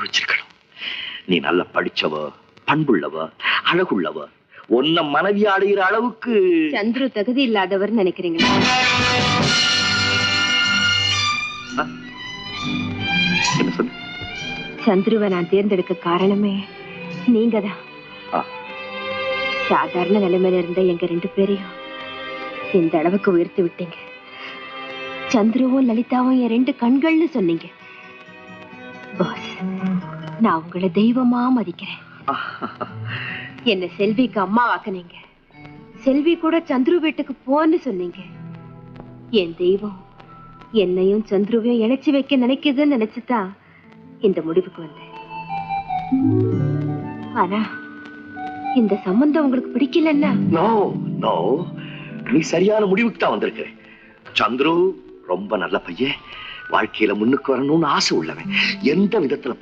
புரிஞ்சுக்கணும். நீ நல்ல படிச்சவ, பண்புள்ளவ, அழகுள்ளவ. உன்ன மனைவி அடைகிற அளவுக்கு சந்துரு தகுதி இல்லாதவர் நினைக்கிறீங்களா? என்ன சொல்லு? சந்துருவை நான் தேர்ந்தெடுக்க காரணமே நீங்க தான். சாதாரண நிலைமையில இருந்த எங்க 2 பேரையும் இந்த அளவுக்கு உயர்த்தி விட்டீங்க. சந்துருவும் லலிதாவும் என் 2 கண்கள்னு சொன்னீங்க. பாஸ், நான் உங்களை தெய்வமா மதிக்கிறேன். என்ன செல்விக்கு அம்மா வாக்குனீங்க. செல்வி கூட சந்துரு வீட்டுக்கு போன்னு சொன்னீங்க. என் தெய்வம் என்னையும் சந்துருவையும் இணைச்சு வைக்க நினைக்குதுன்னு நினைச்சுதான் இந்த முடிவுக்கு வந்தேன். ஆனா இந்த சம்பந்தம் உங்களுக்கு பிடிக்கலன்னா? நோ நோ, நீ சரியான முடிவுக்கு தான் வந்திருக்க. சந்துரு ரொம்ப நல்ல பையன், வாழ்க்கையில முன்னுக்கு வரணும்னு ஆசை உள்ளவன். எந்த விதத்துல